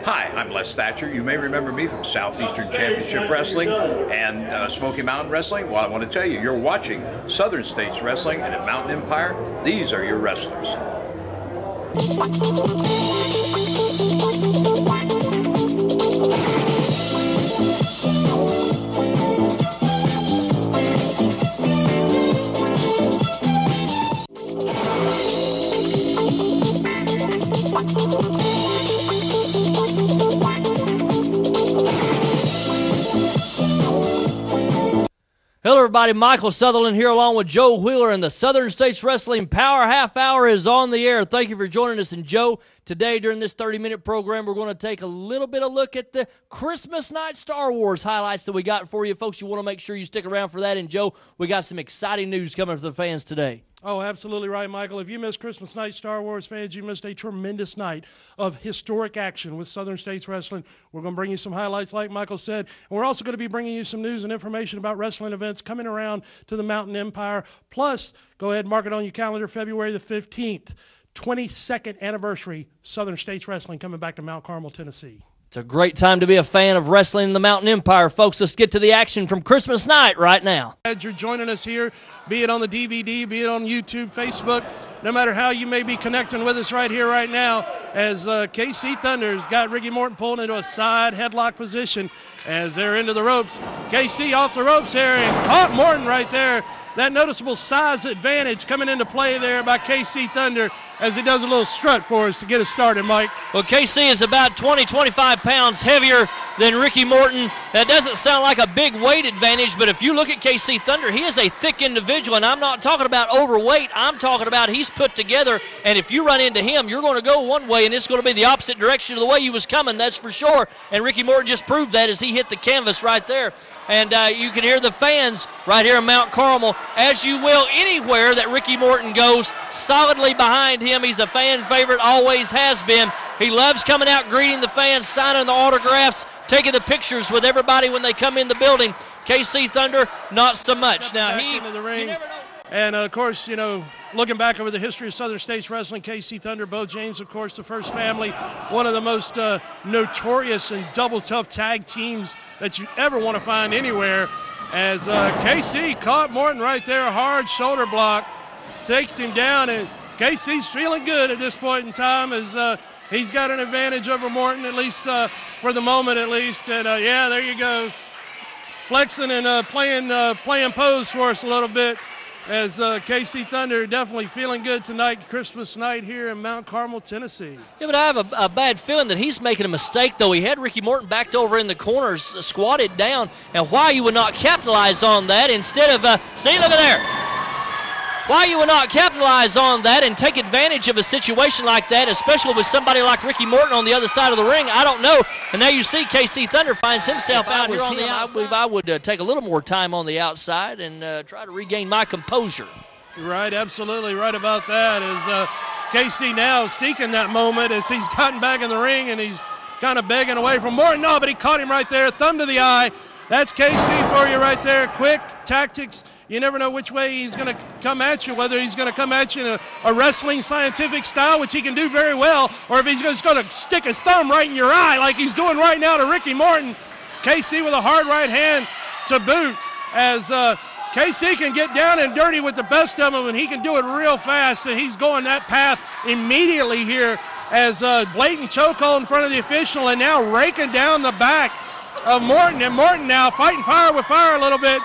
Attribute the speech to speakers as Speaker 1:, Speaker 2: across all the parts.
Speaker 1: Hi, I'm Les Thatcher. You may remember me from Southeastern Championship Wrestling and Smoky Mountain Wrestling. Well, I want to tell you, you're watching Southern States Wrestling, and at Mountain Empire, these are your wrestlers.
Speaker 2: Hello everybody, Michael Southerland here along with Joe Wheeler, and the Southern States Wrestling Power Half Hour is on the air. Thank you for joining us. And Joe, today during this 30-minute program, we're going to take a little bit of look at the Christmas night Star Wars highlights that we got for you. Folks, you want to make sure you stick around for that. And Joe, we got some exciting news coming for the fans today.
Speaker 3: Oh, absolutely right, Michael. If you missed Christmas night, Star Wars fans, you missed a tremendous night of historic action with Southern States Wrestling. We're going to bring you some highlights, like Michael said. And we're also going to be bringing you some news and information about wrestling events coming around to the Mountain Empire. Plus, go ahead and mark it on your calendar, February the 15th, 22nd anniversary, Southern States Wrestling coming back to Mount Carmel, Tennessee.
Speaker 2: It's a great time to be a fan of wrestling in the Mountain Empire. Folks, let's get to the action from Christmas night right now.
Speaker 3: Glad you're joining us here, be it on the DVD, be it on YouTube, Facebook, no matter how you may be connecting with us right here, right now, as KC Thunder's got Ricky Morton pulled into a side headlock position as they're into the ropes. KC off the ropes there and caught Morton right there. That noticeable size advantage coming into play there by KC Thunder as he does a little strut for us to get us started, Mike.
Speaker 2: Well, KC is about 20-25 pounds heavier than Ricky Morton. That doesn't sound like a big weight advantage, but if you look at KC Thunder, he is a thick individual, and I'm not talking about overweight. I'm talking about he's put together, and if you run into him, you're going to go one way, and it's going to be the opposite direction of the way you was coming, that's for sure. And Ricky Morton just proved that as he hit the canvas right there. And you can hear the fans right here in Mount Carmel, as you will anywhere that Ricky Morton goes, solidly behind him. He's a fan favorite, always has been. He loves coming out, greeting the fans, signing the autographs, taking the pictures with everybody when they come in the building. KC Thunder, not so much. Now, he,
Speaker 3: into the ring.
Speaker 2: you never know.
Speaker 3: And, of course, you know, looking back over the history of Southern States Wrestling, KC Thunder, Beau James, of course, the First Family, one of the most notorious and double tough tag teams that you ever want to find anywhere. As KC caught Morton right there, hard shoulder block, takes him down, and KC's feeling good at this point in time as he's got an advantage over Morton, at least for the moment at least. And, yeah, there you go, flexing and playing pose for us a little bit. As KC Thunder definitely feeling good tonight, Christmas night here in Mount Carmel, Tennessee.
Speaker 2: Yeah, but I have a bad feeling that he's making a mistake, though. He had Ricky Morton backed over in the corners, squatted down, and why you would not capitalize on that instead of, see, look at there. Why you would not capitalize on that and take advantage of a situation like that, especially with somebody like Ricky Morton on the other side of the ring, I don't know. And now you see KC Thunder finds himself out here on the outside. I believe I would take a little more time on the outside and try to regain my composure.
Speaker 3: You're right, absolutely right about that. As KC now seeking that moment as he's gotten back in the ring and he's kind of begging away from Morton. No, but he caught him right there, thumb to the eye. That's KC for you right there. Quick tactics. You never know which way he's going to come at you, whether he's going to come at you in a wrestling scientific style, which he can do very well, or if he's just going to stick his thumb right in your eye like he's doing right now to Ricky Morton. KC with a hard right hand to boot, as KC can get down and dirty with the best of them, and he can do it real fast, and he's going that path immediately here as blatant chokehold in front of the official, and now raking down the back of Morton, and Morton now fighting fire with fire a little bit.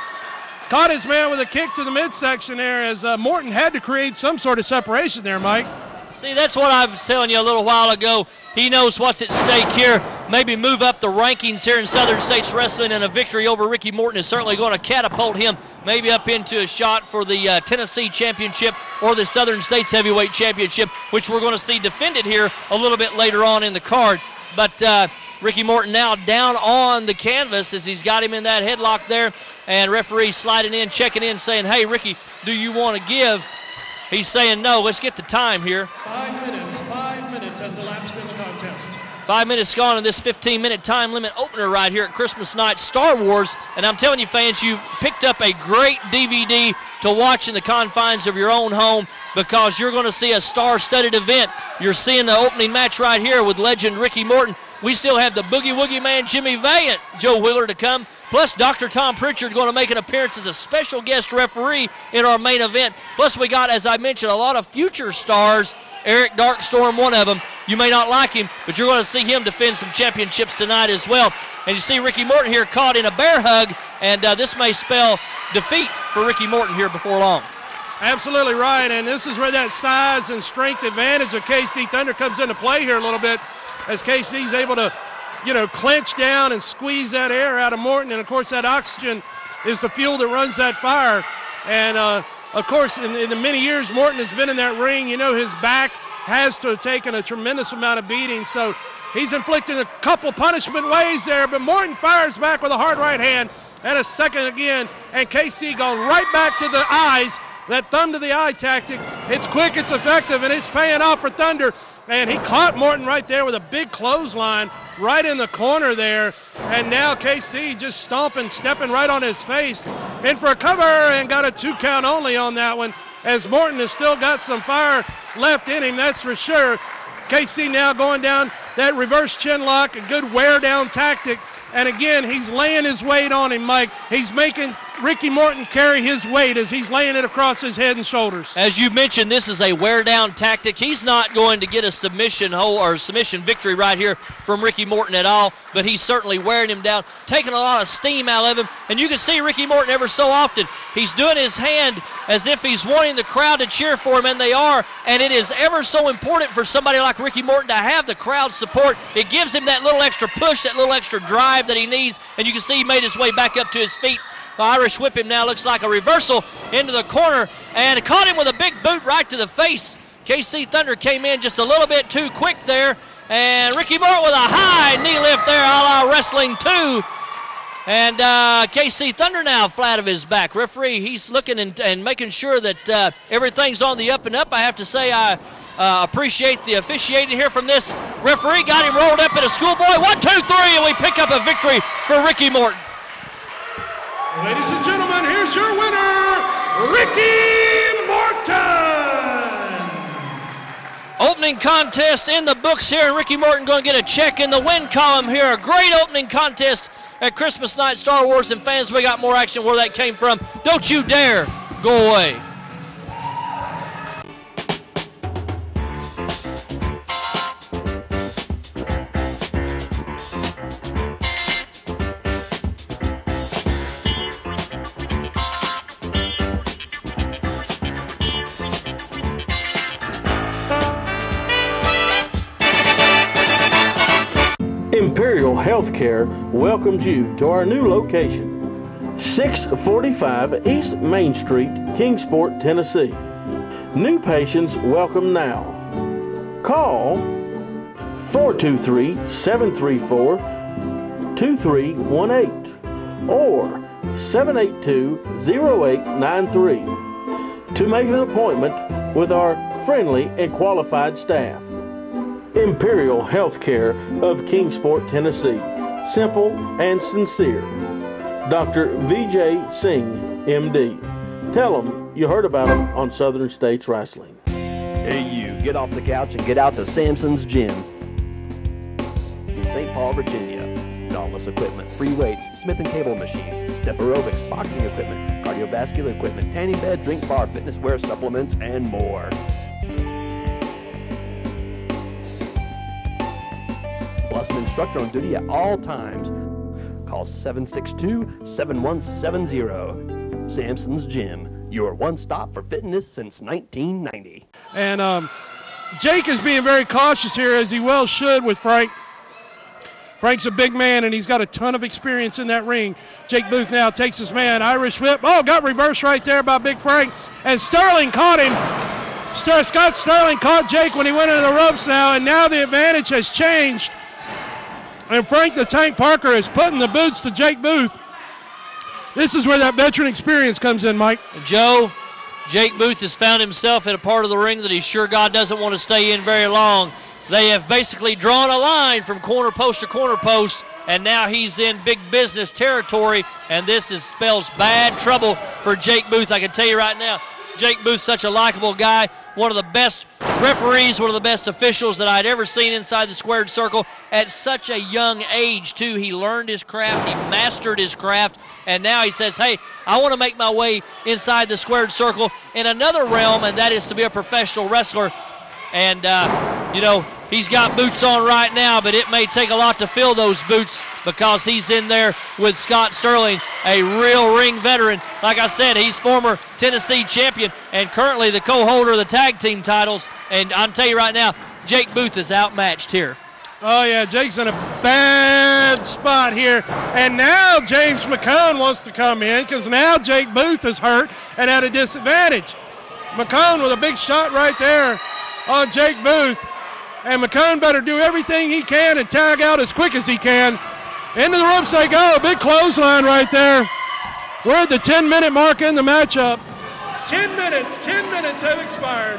Speaker 3: Caught his man with a kick to the midsection there as Morton had to create some sort of separation there, Mike.
Speaker 2: See, that's what I was telling you a little while ago. He knows what's at stake here. Maybe move up the rankings here in Southern States Wrestling, and a victory over Ricky Morton is certainly going to catapult him maybe up into a shot for the Tennessee Championship or the Southern States Heavyweight Championship, which we're going to see defended here a little bit later on in the card. But Ricky Morton now down on the canvas as he's got him in that headlock there, and referee sliding in, checking in, saying, hey, Ricky, do you want to give? He's saying no. Let's get the time here.
Speaker 3: 5 minutes has elapsed in the contest.
Speaker 2: 5 minutes gone in this 15-minute time limit opener right here at Christmas night Star Wars. And I'm telling you, fans, you picked up a great DVD to watch in the confines of your own home, because you're going to see a star-studded event. You're seeing the opening match right here with legend Ricky Morton We still have the Boogie Woogie Man, Jimmy Valiant, Joe Wheeler to come, plus Dr. Tom Prichard going to make an appearance as a special guest referee in our main event. Plus we got, as I mentioned, a lot of future stars. Eric Darkstorm, one of them. You may not like him, but you're going to see him defend some championships tonight as well. And you see Ricky Morton here caught in a bear hug, and this may spell defeat for Ricky Morton here before long.
Speaker 3: Absolutely right, and this is where that size and strength advantage of KC Thunder comes into play here a little bit, as KC's able to, clench down and squeeze that air out of Morton, and of course that oxygen is the fuel that runs that fire. And of course, in the many years Morton has been in that ring, his back has to have taken a tremendous amount of beating, so he's inflicting a couple punishment ways there, but Morton fires back with a hard right hand, and a second again, and KC going right back to the eyes. That thumb to the eye tactic, it's quick, it's effective, and it's paying off for Thunder. And he caught Morton right there with a big clothesline right in the corner there. And now KC just stomping, stepping right on his face. In for a cover and got a 2 count only on that one, as Morton has still got some fire left in him, that's for sure. KC now going down that reverse chin lock, a good wear down tactic. And again, he's laying his weight on him, Mike. He's making Ricky Morton carry his weight as he's laying it across his head and shoulders.
Speaker 2: As you mentioned, this is a wear-down tactic. He's not going to get a submission victory right here from Ricky Morton at all, but he's certainly wearing him down, taking a lot of steam out of him. And you can see Ricky Morton ever so often. He's doing his hand as if he's wanting the crowd to cheer for him, and they are. And it is ever so important for somebody like Ricky Morton to have the crowd support. It gives him that little extra push, that little extra drive that he needs. And you can see he made his way back up to his feet. The Irish whip him now, looks like a reversal into the corner, and caught him with a big boot right to the face. KC Thunder came in just a little bit too quick there, and Ricky Morton with a high knee lift there, a la Wrestling 2. And KC Thunder now flat of his back. Referee, he's looking and making sure that everything's on the up and up. I have to say I appreciate the officiating here from this referee. Got him rolled up in a schoolboy. 1, 2, 3, and we pick up a victory for Ricky Morton.
Speaker 3: Ladies and gentlemen, here's your winner, Ricky Morton.
Speaker 2: Opening contest in the books here, and Ricky Morton going to get a check in the win column here. A great opening contest at Christmas night, Star Wars, and fans, we got more action where that came from. Don't you dare go away.
Speaker 4: Imperial Healthcare welcomes you to our new location, 645 East Main Street, Kingsport, Tennessee. New patients welcome now. Call 423-734-2318 or 782-0893 to make an appointment with our friendly and qualified staff. Imperial Healthcare of Kingsport, Tennessee. Simple and sincere. Dr. V.J. Singh, M.D. Tell them you heard about them on Southern States Wrestling.
Speaker 5: Hey you, get off the couch and get out to Samson's Gym in St. Paul, Virginia. Dauntless equipment, free weights, Smith & Cable machines, step aerobics, boxing equipment, cardiovascular equipment, tanning bed, drink bar, fitness wear, supplements, and more. Plus an instructor on duty at all times. Call 762-7170. Samson's Gym, your one stop for fitness since 1990.
Speaker 3: And Jake is being very cautious here, as he well should, with Frank. Frank's a big man, and he's got a ton of experience in that ring. Jake Booth now takes his man, Irish whip. Oh, got reversed right there by Big Frank. And Sterling caught him. Scott Sterling caught Jake when he went into the ropes now, and now the advantage has changed. And Frank the Tank Parker is putting the boots to Jake Booth. This is where that veteran experience comes in, Mike.
Speaker 2: Joe, Jake Booth has found himself in a part of the ring that he sure God doesn't want to stay in very long. They have basically drawn a line from corner post to corner post, and now he's in big business territory, and this spells bad trouble for Jake Booth. I can tell you right now, Jake Booth's such a likable guy. one of the best referees, one of the best officials that I'd ever seen inside the squared circle at such a young age, too. He learned his craft, he mastered his craft, and now he says, hey, I want to make my way inside the squared circle in another realm, and that is to be a professional wrestler. And, you know, he's got boots on right now, but it may take a lot to fill those boots because he's in there with Scott Sterling, a real ring veteran. Like I said, he's former Tennessee champion and currently the co-holder of the tag team titles. And I'll tell you right now, Jake Booth is outmatched here.
Speaker 3: Oh, yeah, Jake's in a bad spot here. And now James McHone wants to come in because now Jake Booth is hurt and at a disadvantage. McHone with a big shot right there on Jake Booth. And McHone better do everything he can and tag out as quick as he can. Into the ropes they go. Big clothesline right there. We're at the 10-minute mark in the matchup. 10 minutes have expired.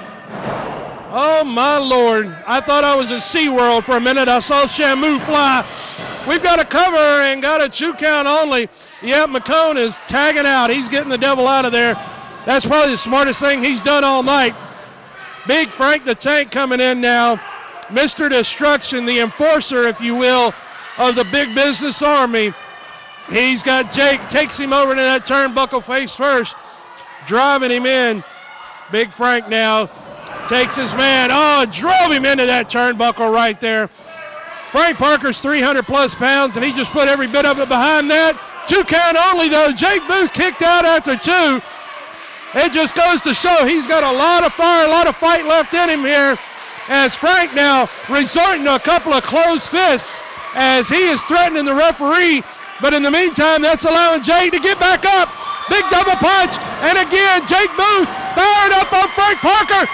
Speaker 3: Oh, my Lord. I thought I was at SeaWorld for a minute. I saw Shamu fly. We've got a cover and got a 2 count only. Yep, McHone is tagging out. He's getting the devil out of there. That's probably the smartest thing he's done all night. Big Frank the Tank coming in now. Mr. Destruction, the enforcer, if you will, of the big business army. He's got Jake, takes him over to that turnbuckle face first, driving him in. Big Frank now takes his man. Oh, drove him into that turnbuckle right there. Frank Parker's 300-plus pounds, and he just put every bit of it behind that. 2 count only, though. Jake Booth kicked out after 2. It just goes to show he's got a lot of fire, a lot of fight left in him here. As Frank now resorting to a couple of closed fists as he is threatening the referee. But in the meantime, that's allowing Jake to get back up. Big double punch. And again, Jake Booth fired up on Frank Parker.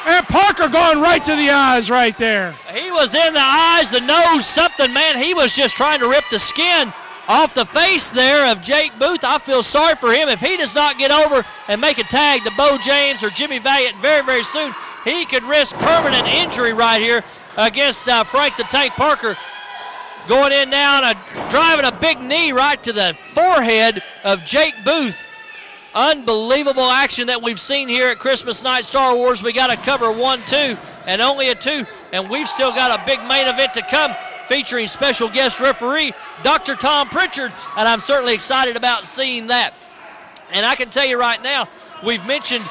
Speaker 3: And Parker going right to the eyes right there.
Speaker 2: He was in the eyes, the nose, something, man. He was just trying to rip the skin off the face there of Jake Booth. I feel sorry for him. If he does not get over and make a tag to Beau James or Jimmy Valiant very, very soon, he could risk permanent injury right here against Frank the Tank Parker. Going in now and driving a big knee right to the forehead of Jake Booth. Unbelievable action that we've seen here at Christmas Night Star Wars. We got to cover 1, 2, and only a 2, and we've still got a big main event to come featuring special guest referee Dr. Tom Prichard, and I'm certainly excited about seeing that. And I can tell you right now, we've mentioned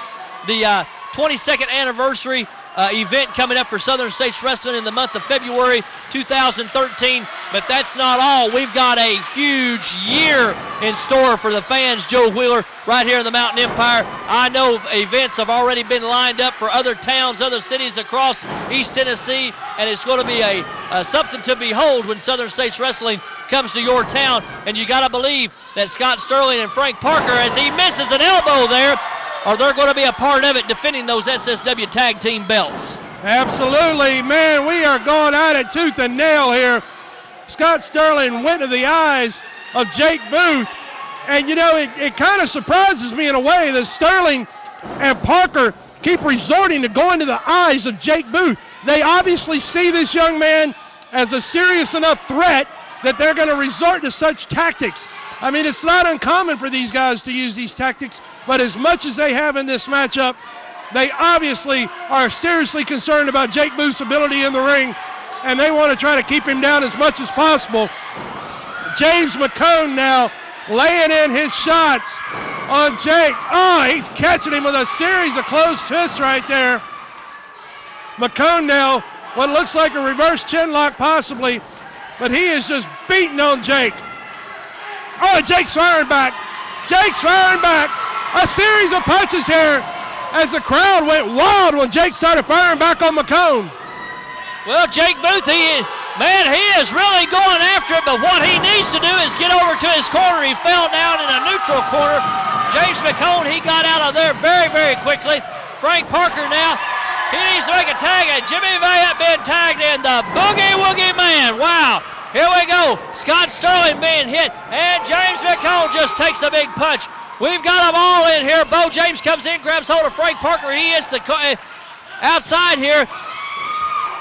Speaker 2: the 22nd anniversary event coming up for Southern States Wrestling in the month of February 2013, but that's not all. We've got a huge year in store for the fans, Joe Wheeler, right here in the Mountain Empire. I know events have already been lined up for other towns, other cities across East Tennessee, and it's going to be something to behold when Southern States Wrestling comes to your town, and you got to believe that Scott Sterling and Frank Parker, as he misses an elbow there, they're going to be a part of it, defending those SSW tag team belts.
Speaker 3: Absolutely, man. We are going at it tooth and nail here. Scott Sterling went to the eyes of Jake Booth. And, you know, it kind of surprises me in a way that Sterling and Parker keep resorting to going to the eyes of Jake Booth. They obviously see this young man as a serious enough threat that they're going to resort to such tactics. I mean, it's not uncommon for these guys to use these tactics, but as much as they have in this matchup, they obviously are seriously concerned about Jake Booth's ability in the ring, and they want to try to keep him down as much as possible. James McHone now laying in his shots on Jake. Oh, he's catching him with a series of closed fists right there. McHone now, what looks like a reverse chin lock possibly, but he is just beating on Jake. Oh, Jake's firing back. Jake's firing back. A series of punches here as the crowd went wild when Jake started firing back on McHone.
Speaker 2: Well, Jake Booth, he is really going after it, but what he needs to do is get over to his corner. He fell down in a neutral corner. James McHone, he got out of there very, very quickly. Frank Parker now, he needs to make a tag, and Jimmy Valiant being tagged in the Boogie Woogie Man. Wow. Here we go. Scott Sterling being hit, and James McHone just takes a big punch. We've got them all in here. Beau James comes in, grabs hold of Frank Parker. He is the outside here.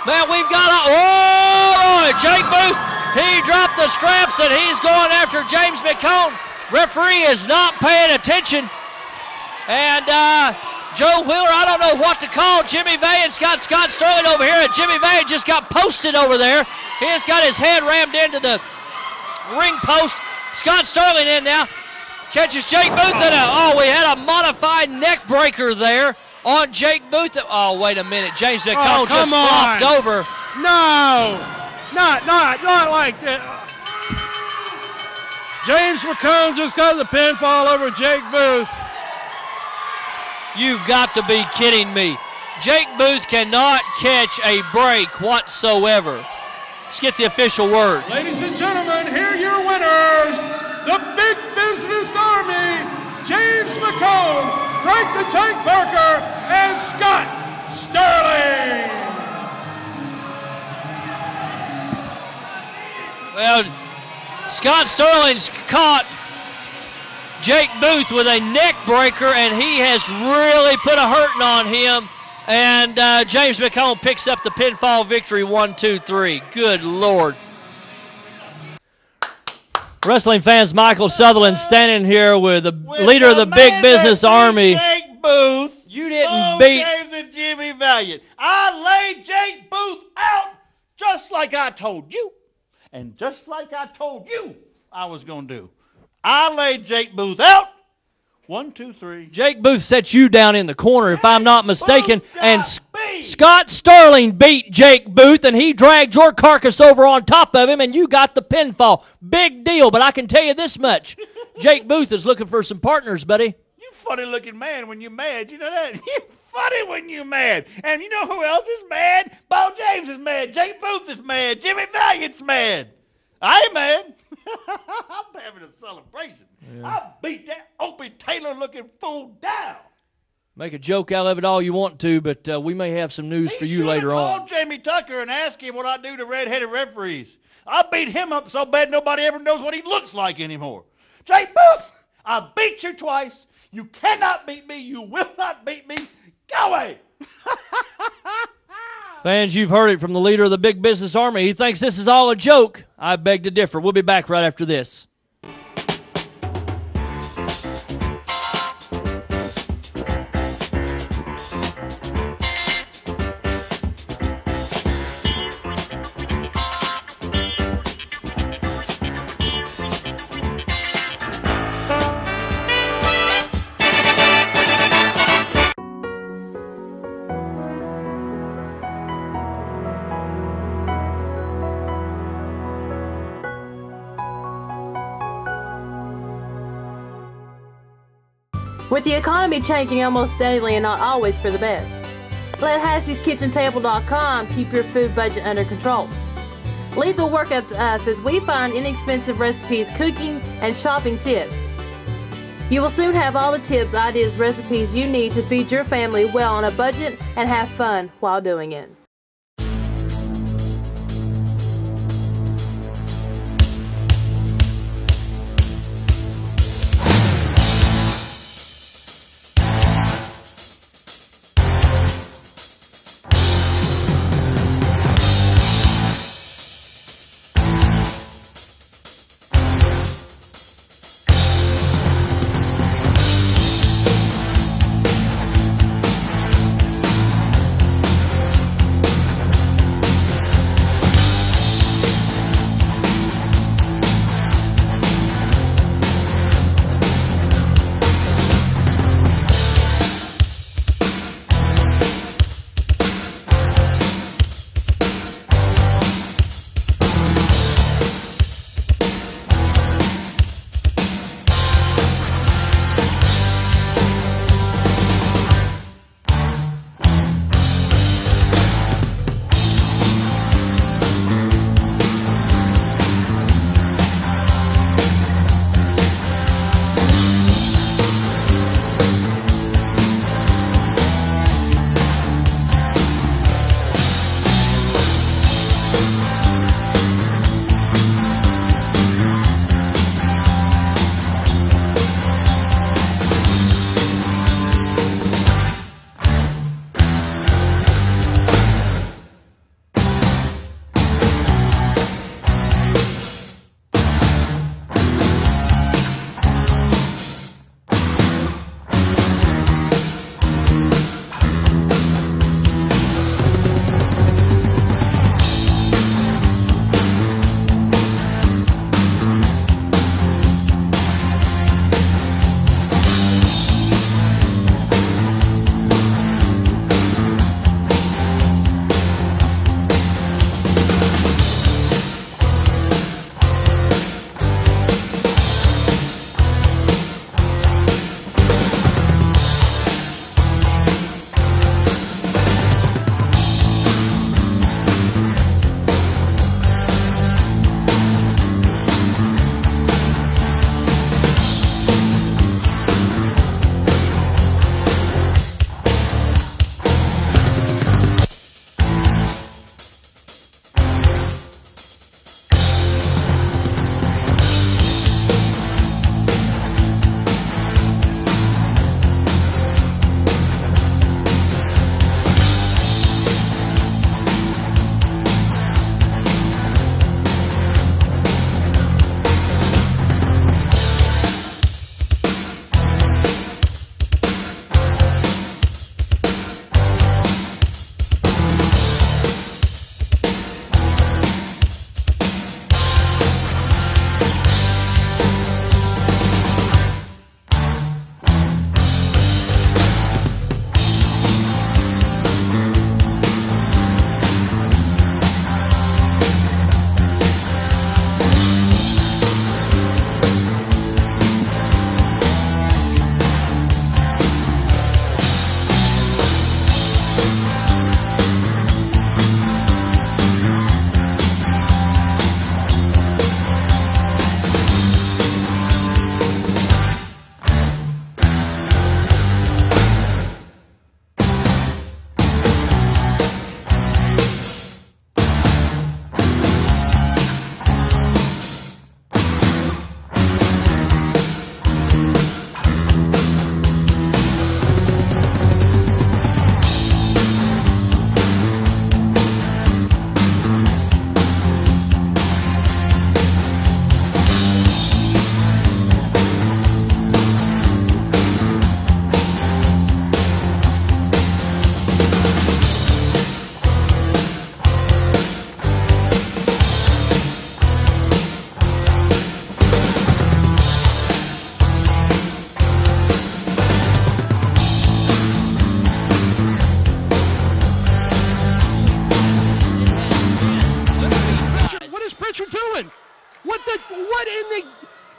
Speaker 2: Man, we've got Jake Booth. He dropped the straps, and he's going after James McHone. Referee is not paying attention. And Joe Wheeler, I don't know what to call. Jimmy Valiant's got Scott Sterling over here, and Jimmy Valiant just got posted over there. He has got his head rammed into the ring post. Scott Sterling in now. Catches Jake Booth in we had a modified neck breaker there on Jake Booth. Oh, wait a minute. James McHone just flopped over.
Speaker 3: No, not like that. James McHone just got the pinfall over Jake Booth.
Speaker 2: You've got to be kidding me. Jake Booth cannot catch a break whatsoever. Let's get the official word.
Speaker 3: Ladies and gentlemen, here are your winners. The Big Business Army, James McHone, Frank the Tank Parker, and Scott Sterling.
Speaker 2: Well, Scott Sterling's caught Jake Booth with a neck breaker, and he has really put a hurting on him. And James McHone picks up the pinfall victory, 1, 2, 3. Good Lord. Wrestling fans, Michael Southerland standing here with the leader of the Big Business Army.
Speaker 6: Jake Booth.
Speaker 2: You didn't beat
Speaker 6: James and Jimmy Valiant. I laid Jake Booth out just like I told you. And just like I told you I was going to do. I laid Jake Booth out. 1, 2, 3.
Speaker 2: Jake Booth set you down in the corner, if I'm not mistaken, and Scott Sterling beat Jake Booth, and he dragged your carcass over on top of him, and you got the pinfall. Big deal, but I can tell you this much. Jake Booth is looking for some partners, buddy.
Speaker 6: You funny-looking man when you're mad. You know that? You're funny when you're mad. And you know who else is mad? Beau James is mad. Jake Booth is mad. Jimmy Valiant's mad. I ain't mad. I'm having a celebration. Yeah. I beat that Opie Taylor-looking fool down.
Speaker 2: Make a joke out of it all you want to, but we may have some news for you later on.
Speaker 6: Call Jamie Tucker and ask him what I do to red-headed referees. I beat him up so bad nobody ever knows what he looks like anymore. Jake Booth, I beat you twice. You cannot beat me. You will not beat me. Go away.
Speaker 2: Fans, you've heard it from the leader of the Big Business Army. He thinks this is all a joke. I beg to differ. We'll be back right after this.
Speaker 7: With the economy changing almost daily and not always for the best, let Hassie'sKitchenTable.com keep your food budget under control. Leave the work up to us as we find inexpensive recipes, cooking, and shopping tips. You will soon have all the tips, ideas, recipes you need to feed your family well on a budget and have fun while doing it.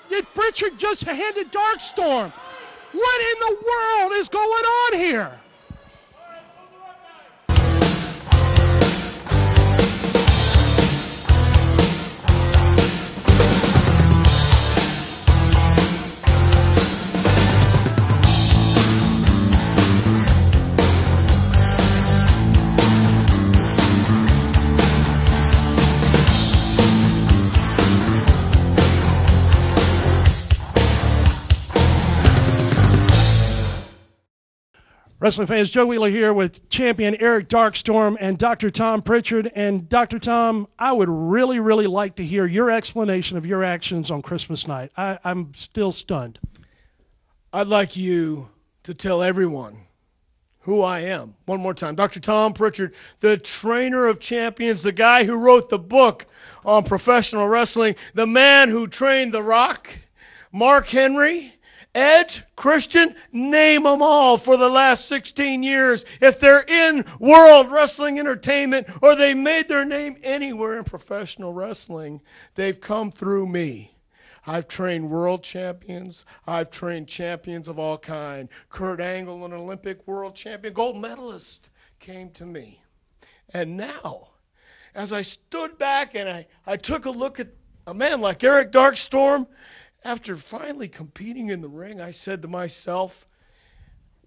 Speaker 3: Did Prichard just handed Darkstorm? What in the world is going on here? Wrestling fans, Joe Wheeler here with champion Eric Darkstorm and Dr. Tom Prichard. And Dr. Tom, I would really, really like to hear your explanation of your actions on Christmas night. I'm still stunned.
Speaker 8: I'd like you to tell everyone who I am. One more time. Dr. Tom Prichard, the trainer of champions, the guy who wrote the book on professional wrestling, the man who trained The Rock, Mark Henry, Edge, Christian, name them all for the last 16 years. If they're in World Wrestling Entertainment or they made their name anywhere in professional wrestling, they've come through me. I've trained world champions. I've trained champions of all kind. Kurt Angle, an Olympic world champion, gold medalist, came to me. And now, as I stood back and I took a look at a man like Eric Darkstorm, after finally competing in the ring, I said to myself,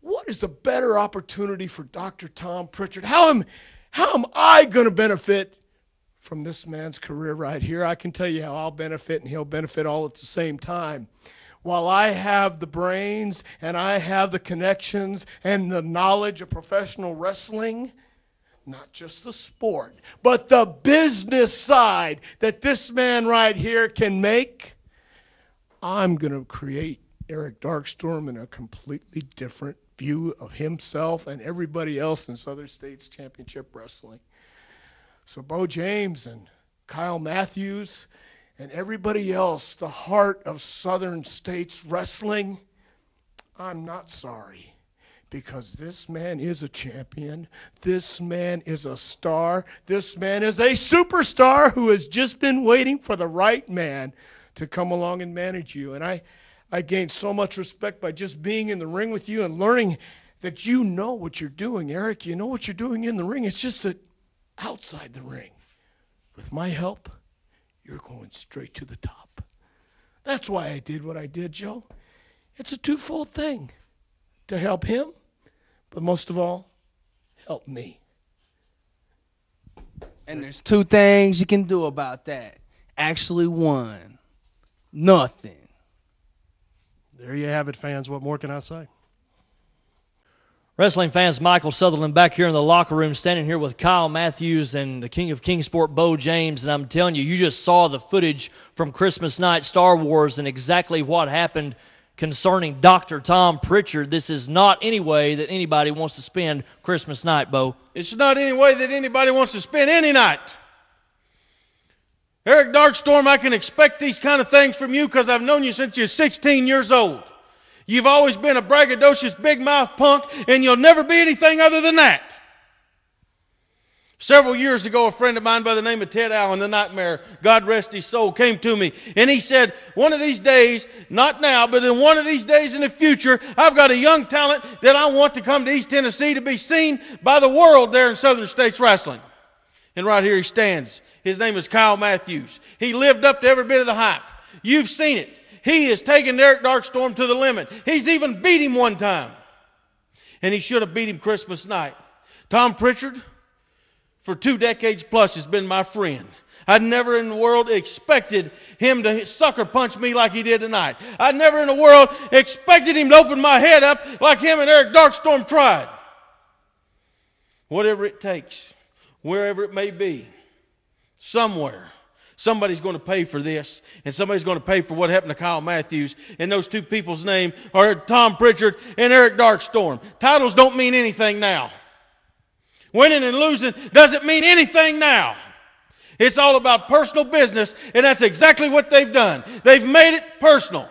Speaker 8: what is a better opportunity for Dr. Tom Prichard? How am I going to benefit from this man's career right here? I can tell you how I'll benefit, and he'll benefit all at the same time. While I have the brains and I have the connections and the knowledge of professional wrestling, not just the sport, but the business side that this man right here can make, I'm going to create Eric Darkstorm in a completely different view of himself and everybody else in Southern States Championship Wrestling. So Beau James and Kyle Matthews and everybody else, the heart of Southern States Wrestling, I'm not sorry, because this man is a champion. This man is a star. This man is a superstar who has just been waiting for the right man to come along and manage you. And I gained so much respect by just being in the ring with you and learning that you know what you're doing, Eric. You know what you're doing in the ring. It's just that outside the ring, with my help, you're going straight to the top. That's why I did what I did, Joe. It's a twofold thing, to help him, but most of all, help me.
Speaker 9: And there's two things you can do about that. Actually, one. Nothing.
Speaker 3: There you have it, fans. What more can I say?
Speaker 2: Wrestling fans, Michael Southerland back here in the locker room, standing here with Kyle Matthews and the king of Kingsport, Beau James. And I'm telling you, you just saw the footage from Christmas night Star Wars and exactly what happened concerning Dr. Tom Prichard. This is not any way that anybody wants to spend Christmas night, Beau.
Speaker 10: It's not any way that anybody wants to spend any night. Eric Darkstorm, I can expect these kind of things from you because I've known you since you're 16 years old. You've always been a braggadocious, big-mouth punk, and you'll never be anything other than that. Several years ago, a friend of mine by the name of Ted Allen, the Nightmare, God rest his soul, came to me, and he said, one of these days, not now, but in one of these days in the future, I've got a young talent that I want to come to East Tennessee to be seen by the world there in Southern States Wrestling. And right here he stands. His name is Kyle Matthews. He lived up to every bit of the hype. You've seen it. He has taken Eric Darkstorm to the limit. He's even beat him one time. And he should have beat him Christmas night. Tom Prichard, for 2 decades plus, has been my friend. I'd never in the world expected him to sucker punch me like he did tonight. I'd never in the world expected him to open my head up like him and Eric Darkstorm tried. Whatever it takes, wherever it may be, somewhere, somebody's going to pay for this, and somebody's going to pay for what happened to Kyle Matthews. And those two people's names are Tom Prichard and Eric Darkstorm. Titles don't mean anything now. Winning and losing doesn't mean anything now. It's all about personal business, and that's exactly what they've done. They've made it personal.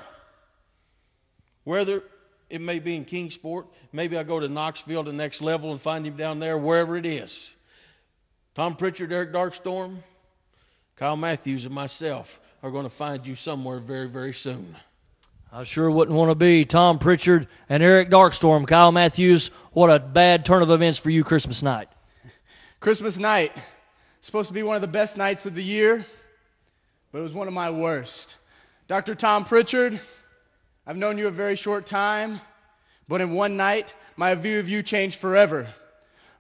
Speaker 10: Whether it may be in Kingsport, maybe I go to Knoxville, the next level, and find him down there, wherever it is. Tom Prichard, Eric Darkstorm, Kyle Matthews, and myself are going to find you somewhere very, very soon.
Speaker 2: I sure wouldn't want to be Tom Prichard and Eric Darkstorm. Kyle Matthews, what a bad turn of events for you Christmas night.
Speaker 11: Christmas night, supposed to be one of the best nights of the year, but it was one of my worst. Dr. Tom Prichard, I've known you a very short time, but in one night, my view of you changed forever.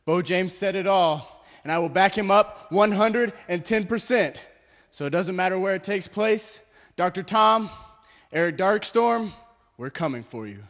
Speaker 11: Beau James said it all, and I will back him up 110%. So it doesn't matter where it takes place. Dr. Tom, Eric Darkstorm, we're coming for you.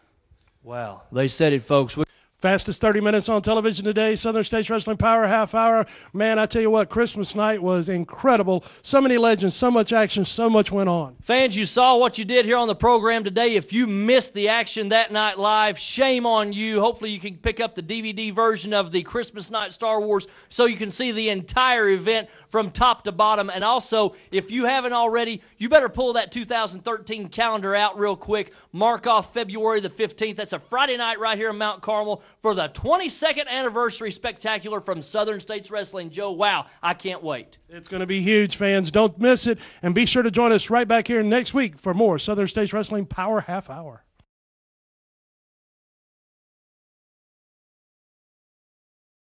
Speaker 2: Wow, they said it, folks.
Speaker 3: Fastest 30 minutes on television today, Southern States Wrestling Power Half Hour. Man, I tell you what, Christmas night was incredible. So many legends, so much action, so much went on.
Speaker 2: Fans, you saw what you did here on the program today. If you missed the action that night live, shame on you. Hopefully you can pick up the DVD version of the Christmas night Star Wars so you can see the entire event from top to bottom. And also, if you haven't already, you better pull that 2013 calendar out real quick. Mark off February the 15th. That's a Friday night right here in Mount Carmel for the 22nd anniversary spectacular from Southern States Wrestling. Joe, wow, I can't wait.
Speaker 3: It's going to be huge, fans. Don't miss it. And be sure to join us right back here next week for more Southern States Wrestling Power Half Hour.